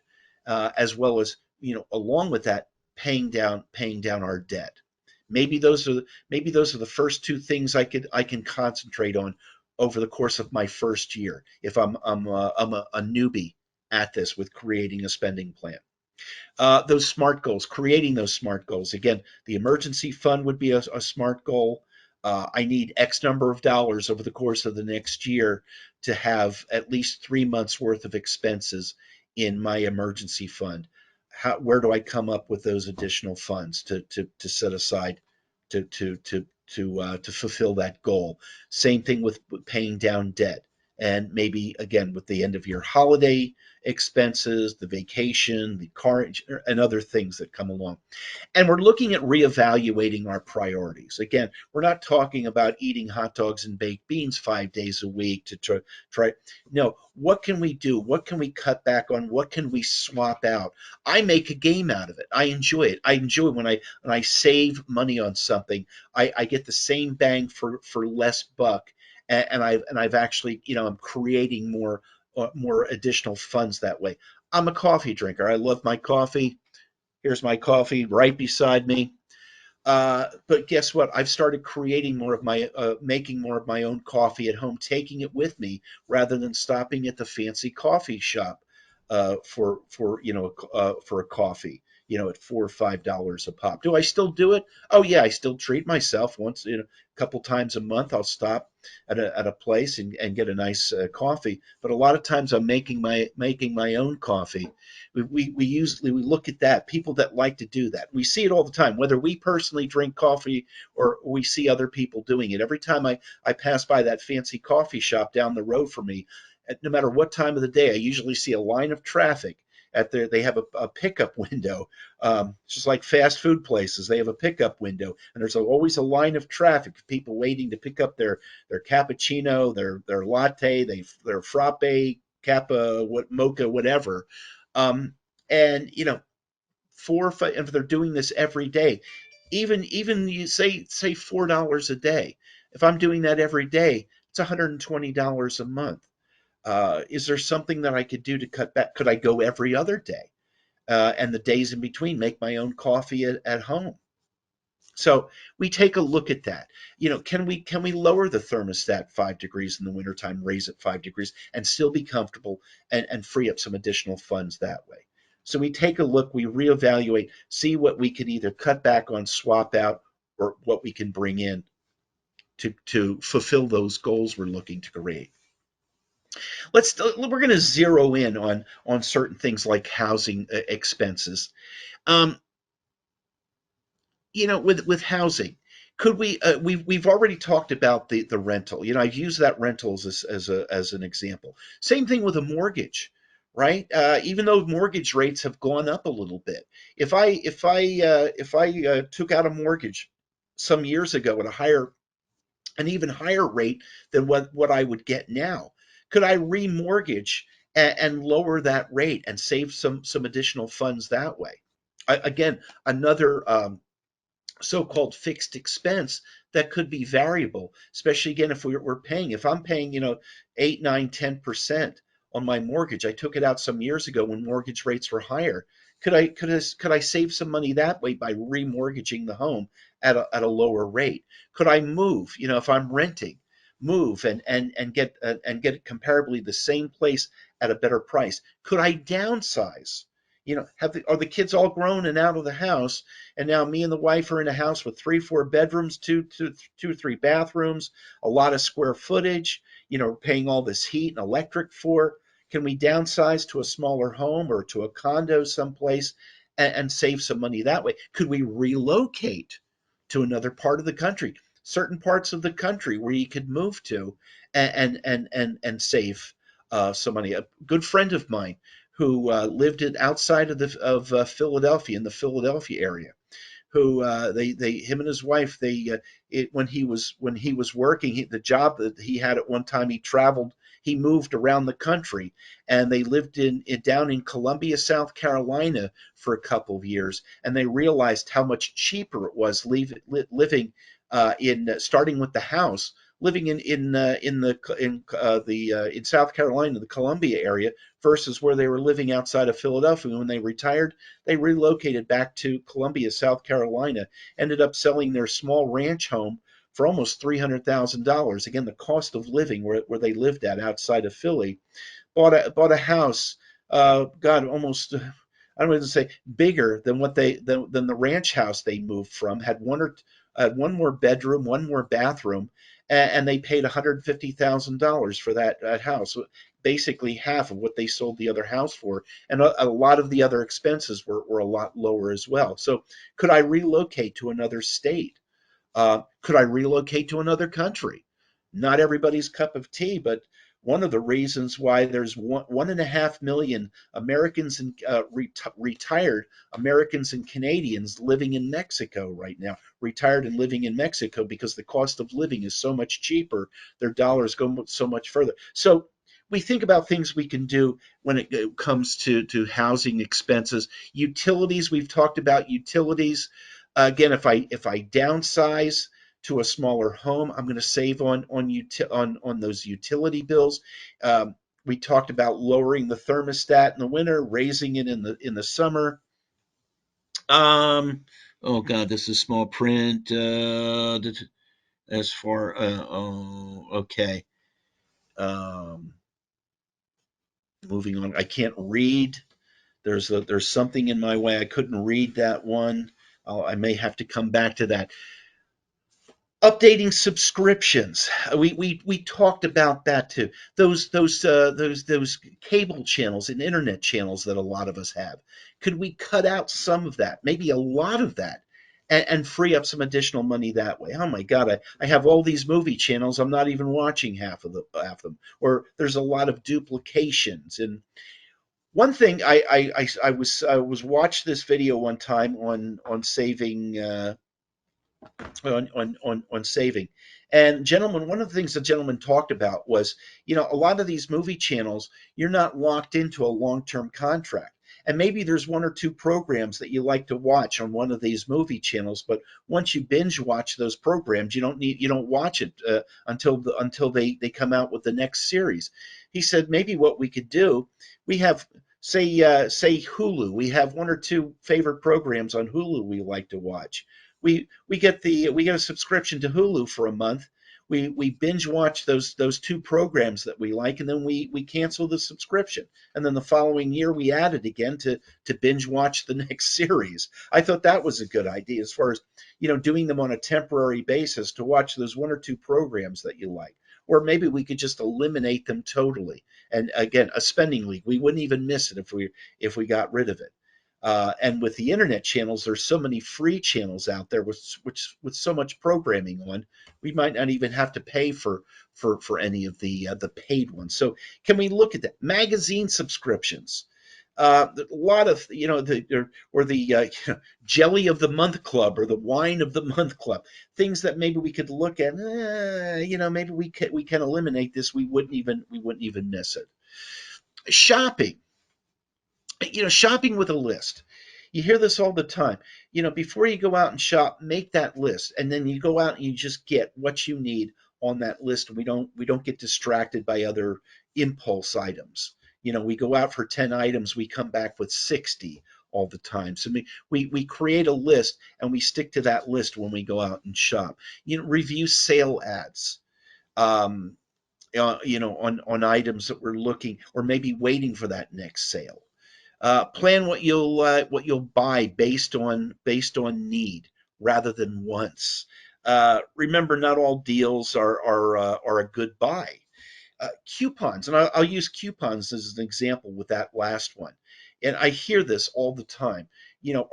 as well as, along with that, paying down our debt. Maybe those are the first two things I can concentrate on over the course of my first year, if I'm a newbie at this with creating a spending plan. Those SMART goals, creating those SMART goals. Again, the emergency fund would be a SMART goal. I need X number of dollars over the course of the next year to have at least 3 months worth of expenses in my emergency fund. Where do I come up with those additional funds to set aside to to fulfill that goal. Same thing with paying down debt, and maybe again with the end of year holiday expenses, the vacation, the car, and other things that come along. And we're looking at reevaluating our priorities. Again, we're not talking about eating hot dogs and baked beans 5 days a week to try. No, what can we do? What can we cut back on? What can we swap out? I make a game out of it. I enjoy it. I enjoy when I save money on something. I get the same bang for less buck, and I've actually, I'm creating more additional funds that way. I'm a coffee drinker. I love my coffee. Here's my coffee right beside me. But guess what? I've started creating making more of my own coffee at home, taking it with me rather than stopping at the fancy coffee shop for a coffee, at $4 or $5 a pop. Do I still do it? Oh yeah, I still treat myself once, a couple times a month. I'll stop at a place and get a nice coffee. But a lot of times I'm making my own coffee. We usually we look at that, people that like to do that. We see it all the time, whether we personally drink coffee or we see other people doing it. Every time I pass by that fancy coffee shop down the road from me, no matter what time of the day, I usually see a line of traffic at their. They have a pickup window, just like fast food places. They have a pickup window, and there's always a line of traffic, people waiting to pick up their cappuccino, their latte, their frappe, kappa, mocha, whatever. Um, and 4 or 5, if they're doing this every day, even you say $4 a day. If I'm doing that every day, it's $120 a month. Is there something that I could do to cut back? Could I go every other day? And the days in between, make my own coffee at home. So we take a look at that. Can we lower the thermostat 5 degrees in the wintertime, raise it 5 degrees, and still be comfortable and free up some additional funds that way? So we take a look, we reevaluate, see what we can either cut back on, swap out, or what we can bring in to fulfill those goals we're looking to create. We're going to zero in on certain things like housing expenses. Um, with housing, could we've already talked about the rental. I've used that rental as an example. Same thing with a mortgage, right? Even though mortgage rates have gone up a little bit, if I took out a mortgage some years ago at an even higher rate than what I would get now, could I remortgage and lower that rate and save some additional funds that way? Again, another so-called fixed expense that could be variable, especially again if if I'm paying 8, 9, 10% on my mortgage. I took it out some years ago when mortgage rates were higher. Could I save some money that way by remortgaging the home at a lower rate? Could I move, if I'm renting, move and get it comparably the same place at a better price? Could I downsize? Are the kids all grown and out of the house, and now me and the wife are in a house with 3, 4 bedrooms, two, 3 bathrooms, a lot of square footage, paying all this heat and electric for? Can we downsize to a smaller home or to a condo someplace and save some money that way? Could we relocate to another part of the country? Certain parts of the country where you could move to and save some money. A good friend of mine who lived outside of Philadelphia, in the Philadelphia area, who him and his wife, when he was working, the job that he had at one time, he moved around the country, and they lived down in Columbia, South Carolina for a couple of years, and they realized how much cheaper it was living in starting with the house, living in South Carolina, the Columbia area, versus where they were living outside of Philadelphia. When they retired, they relocated back to Columbia, South Carolina, ended up selling their small ranch home for almost $300,000. Again, the cost of living where they lived at outside of Philly. Bought a house, God, almost, I don't even say bigger than the ranch house they moved from. Had one more bedroom, one more bathroom, and they paid $150,000 for that house, basically half of what they sold the other house for, and a lot of the other expenses were a lot lower as well. So could I relocate to another state? Could I relocate to another country? Not everybody's cup of tea, but one of the reasons why there's 1.5 million Americans and retired Americans and Canadians living in Mexico right now, retired and living in Mexico because the cost of living is so much cheaper. Their dollars go so much further. So we think about things we can do when it comes to housing expenses. Utilities, we've talked about utilities. Again, if I downsize to a smaller home, I'm going to save on those utility bills. We talked about lowering the thermostat in the winter, raising it in the summer. Oh God, this is small print. As far oh, okay. Um, Moving on. I can't read. There's something in my way. I couldn't read that one. I may have to come back to that. Updating subscriptions. We talked about that too. Those cable channels and internet channels that a lot of us have. Could we cut out some of that, maybe a lot of that, and free up some additional money that way? Oh my God, I have all these movie channels. I'm not even watching half of them, or there's a lot of duplications. And one thing I was watched this video one time on saving. On saving. And gentlemen, one of the things the gentleman talked about was, a lot of these movie channels, you're not locked into a long-term contract. And maybe there's one or two programs that you like to watch on one of these movie channels, but once you binge watch those programs, you don't watch it until they come out with the next series. He said maybe what we could do, we have say Hulu, we have one or two favorite programs on Hulu we like to watch. We get a subscription to Hulu for a month. We binge watch those two programs that we like, and then we cancel the subscription. And then the following year we add it again to binge watch the next series. I thought that was a good idea as far as doing them on a temporary basis to watch those one or two programs that you like. Or maybe we could just eliminate them totally. And again, a spending leak. We wouldn't even miss it if we got rid of it. And with the internet channels, there's so many free channels out there with so much programming on. We might not even have to pay for any of the paid ones. So can we look at that? Magazine subscriptions. A lot of jelly of the month club or the wine of the month club, things that maybe we could look at. Maybe we can eliminate this. We wouldn't even miss it. Shopping. Shopping with a list. You hear this all the time. Before you go out and shop, make that list, and then you go out and you just get what you need on that list. We don't get distracted by other impulse items. We go out for 10 items, we come back with 60 all the time. So we create a list and we stick to that list when we go out and shop. Review sale ads. On items that we're looking or maybe waiting for that next sale. Plan what you'll buy based on need rather than wants. Remember, not all deals are a good buy. Coupons, and I'll use coupons as an example with that last one. And I hear this all the time.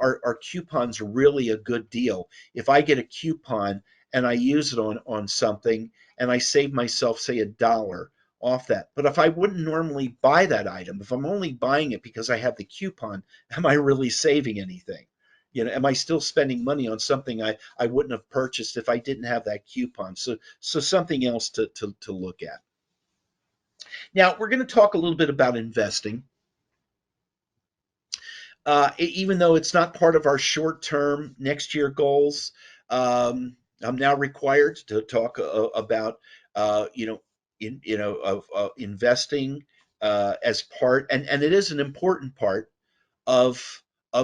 Are coupons really a good deal? If I get a coupon and I use it on something and I save myself, say, $1 off that. But if I wouldn't normally buy that item, if I'm only buying it because I have the coupon, am I really saving anything? Am I still spending money on something I wouldn't have purchased if I didn't have that coupon? So something else to look at. Now, we're going to talk a little bit about investing. Even though it's not part of our short-term next year goals, I'm now required to talk about, of investing as part, and it is an important part of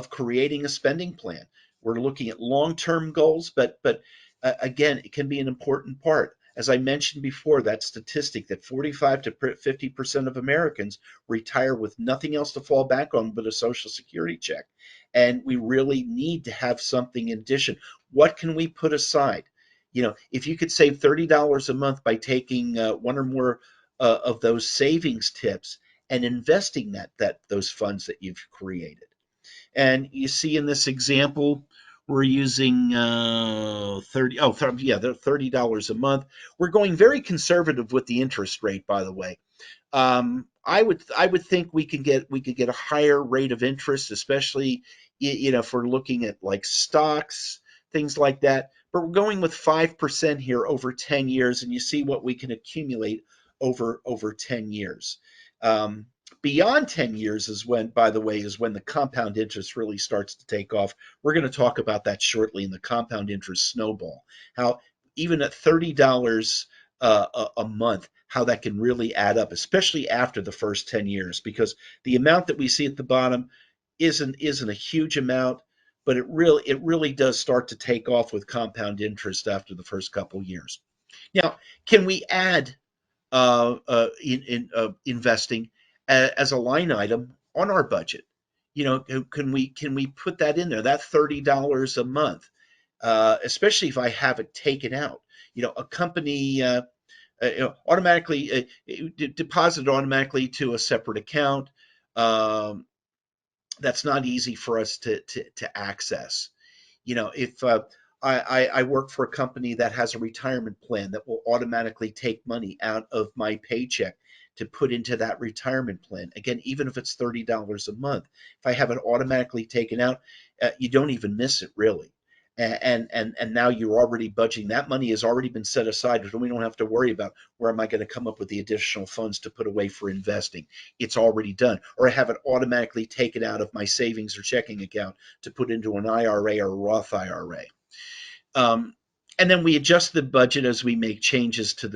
creating a spending plan. We're looking at long-term goals, but again, it can be an important part. As I mentioned before, that statistic that 45 to 50% of Americans retire with nothing else to fall back on but a Social Security check. And we really need to have something in addition. What can we put aside? If you could save $30 a month by taking one or more of those savings tips and investing those funds that you've created. And you see in this example We're using 30. Oh, yeah, they're $30 a month. We're going very conservative with the interest rate, by the way. I would think we could get a higher rate of interest, especially if we're looking at like stocks, things like that. But we're going with 5% here over 10 years, and you see what we can accumulate over 10 years. Um, Beyond 10 years is when, by the way, is when the compound interest really starts to take off. We're going to talk about that shortly in the compound interest snowball. How even at $30 a month, how that can really add up, especially after the first 10 years, because the amount that we see at the bottom isn't a huge amount, but it really does start to take off with compound interest after the first couple years. Now, can we add investing as a line item on our budget? Can we put that in there? That $30 a month, especially if I have it taken out. A company automatically deposit automatically to a separate account. Um, that's not easy for us to access. If I work for a company that has a retirement plan that will automatically take money out of my paycheck to put into that retirement plan. Again, even if it's $30 a month, if I have it automatically taken out, you don't even miss it really. And now you're already budgeting. That money has already been set aside, so we don't have to worry about where am I going to come up with the additional funds to put away for investing. It's already done. Or I have it automatically taken out of my savings or checking account to put into an IRA or a Roth IRA. Um, and then we adjust the budget as we make changes to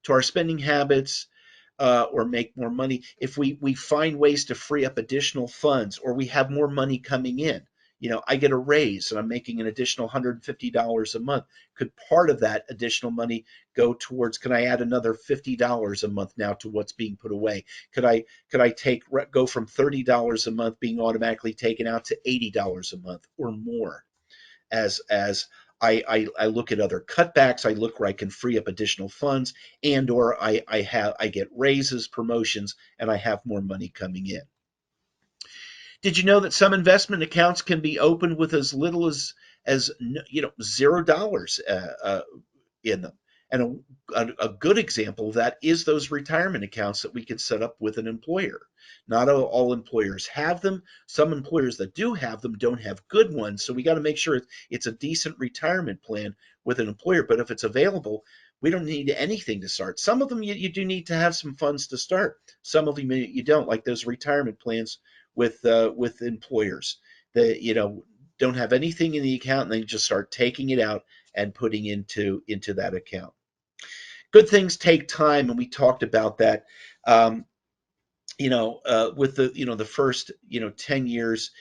our spending habits, or make more money. If we find ways to free up additional funds, or we have more money coming in, I get a raise and I'm making an additional $150 a month. Could part of that additional money go towards? Can I add another $50 a month now to what's being put away? Could I go from $30 a month being automatically taken out to $80 a month or more? As I look at other cutbacks, I look where I can free up additional funds, and or I get raises, promotions, and I have more money coming in. Did you know that some investment accounts can be opened with as little as $0 in them? And a good example of that is those retirement accounts that we can set up with an employer. Not all employers have them. Some employers that do have them don't have good ones. So we got to make sure it's a decent retirement plan with an employer. But if it's available, we don't need anything to start. Some of them you do need to have some funds to start. Some of them you don't, like those retirement plans with employers that don't have anything in the account, and they just start taking it out and putting into that account. Good things take time, and we talked about that. Um, with the first 10 years,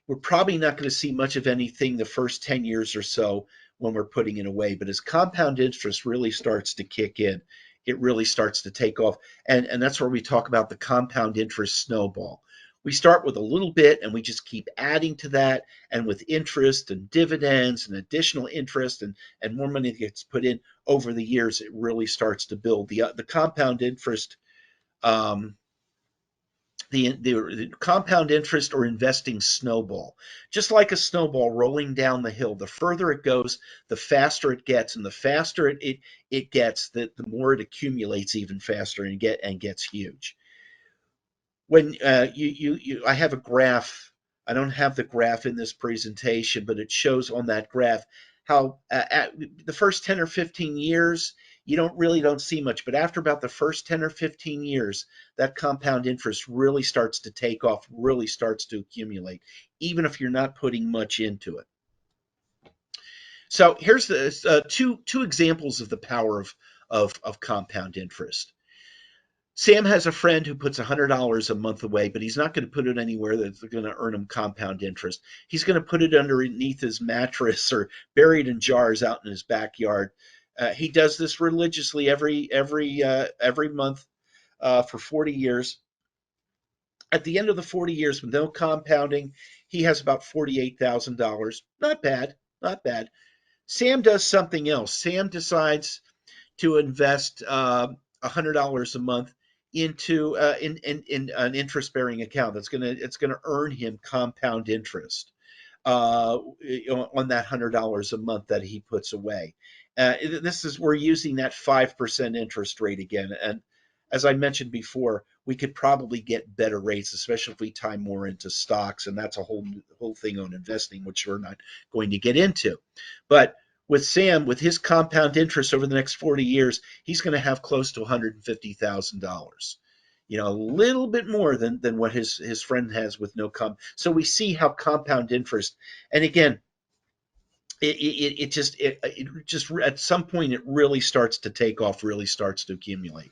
we're probably not going to see much of anything the first 10 years or so when we're putting it away. But as compound interest really starts to kick in, it really starts to take off. And that's where we talk about the compound interest snowball. We start with a little bit and we just keep adding to that. And with interest and dividends and additional interest and more money that gets put in over the years, it really starts to build. The compound interest um, the compound interest or investing snowball. Just like a snowball rolling down the hill, the further it goes, the faster it gets, and the faster it gets, the more it accumulates even faster and gets huge. When I have a graph. I don't have the graph in this presentation, but it shows on that graph how at the first 10 or 15 years you don't see much, but after about the first 10 or 15 years, that compound interest really starts to take off, really starts to accumulate, even if you're not putting much into it. So here's the two examples of the power of compound interest. Sam has a friend who puts $100 a month away, but he's not going to put it anywhere that's going to earn him compound interest. He's going to put it underneath his mattress or buried in jars out in his backyard. He does this religiously every month for 40 years. At the end of the 40 years, with no compounding, he has about $48,000. Not bad, not bad. Sam does something else. Sam decides to invest $100 a month into in an interest bearing account that's gonna earn him compound interest. uh, on that $100 a month that he puts away. This is we're using that 5% interest rate again, and as I mentioned before, we could probably get better rates, especially if we tie more into stocks, and that's a whole thing on investing, which we're not going to get into. But with Sam, with his compound interest over the next 40 years, he's going to have close to $150,000. A little bit more than what his friend has with no comp. So we see how compound interest, and again, it just at some point it really starts to take off, really starts to accumulate.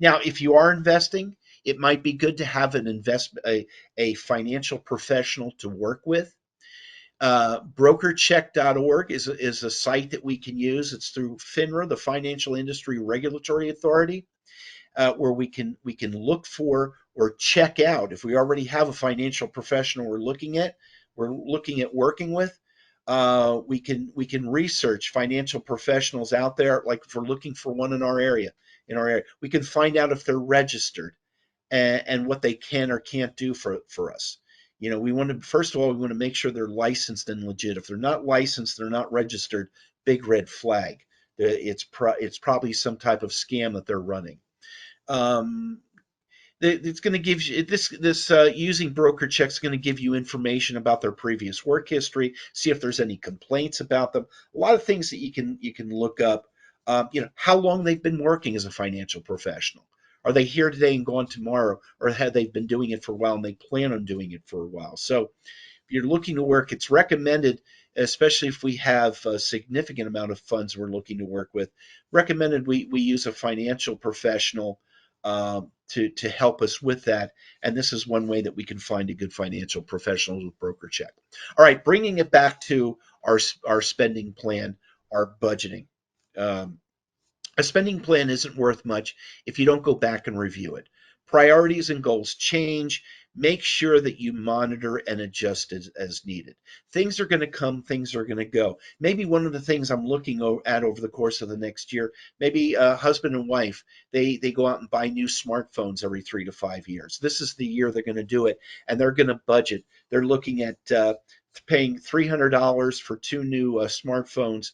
Now, if you are investing, it might be good to have a financial professional to work with. Brokercheck.org is a site that we can use. It's through FINRA, the Financial Industry Regulatory Authority, where we can look for or check out if we already have a financial professional we're looking at working with. We can research financial professionals out there, like if we're looking for one in our area, we can find out if they're registered and what they can or can't do for us. We want to first of all we want to make sure they're licensed and legit. If they're not licensed, they're not registered, big red flag. It's probably some type of scam that they're running. Um, it's going to give you this using broker checks going to give you information about their previous work history, see if there's any complaints about them, a lot of things that you can look up. How long they've been working as a financial professional. Are they here today and gone tomorrow, or have they been doing it for a while and they plan on doing it for a while? So if you're looking to work, it's recommended, especially if we have a significant amount of funds we're looking to work with, recommended we use a financial professional to help us with that. And this is one way that we can find a good financial professional with broker check. All right, bringing it back to our spending plan, our budgeting. Um, a spending plan isn't worth much if you don't go back and review it. Priorities and goals change. Make sure that you monitor and adjust as needed. Things are going to come, things are going to go. Maybe one of the things I'm looking at over the course of the next year, maybe husband and wife, they go out and buy new smartphones every 3 to 5 years. This is the year they're going to do it, and they're going to budget. They're looking at paying $300 for two new smartphones.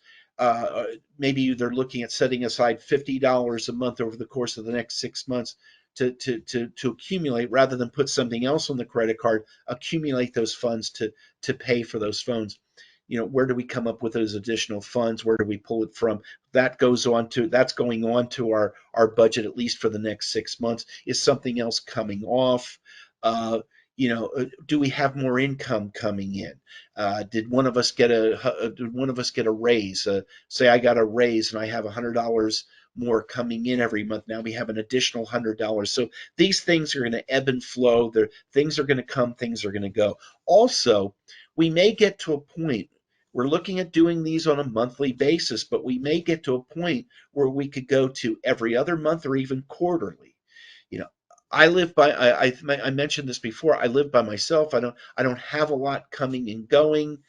Maybe they're looking at setting aside $50 a month over the course of the next 6 months to accumulate, rather than put something else on the credit card, accumulate those funds to pay for those phones. Where do we come up with those additional funds? Where do we pull it from? That's going on to our budget, at least for the next 6 months. Is something else coming off? Uh, do we have more income coming in? Did one of us get a raise? Say I got a raise and I have $100 more coming in every month. Now we have an additional $100. So these things are going to ebb and flow. Things are going to come, things are going to go. Also, we may get to a point. We're looking at doing these on a monthly basis, but we may get to a point where we could go to every other month or even quarterly. You know, I live by I mentioned this before. I live by myself. I don't have a lot coming and going.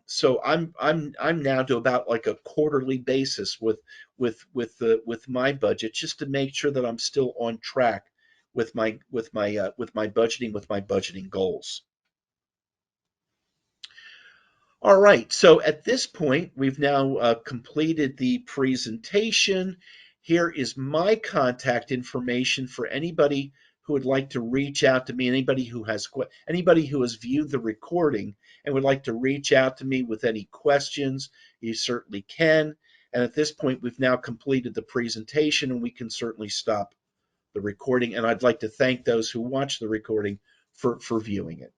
So I'm now to about like a quarterly basis with my budget, just to make sure that I'm still on track with my budgeting goals. All right, so at this point, we've now completed the presentation. Here is my contact information for anybody who would like to reach out to me, anybody who has viewed the recording and would like to reach out to me with any questions. You certainly can. And at this point, we've now completed the presentation, and we can certainly stop the recording. And I'd like to thank those who watched the recording for viewing it.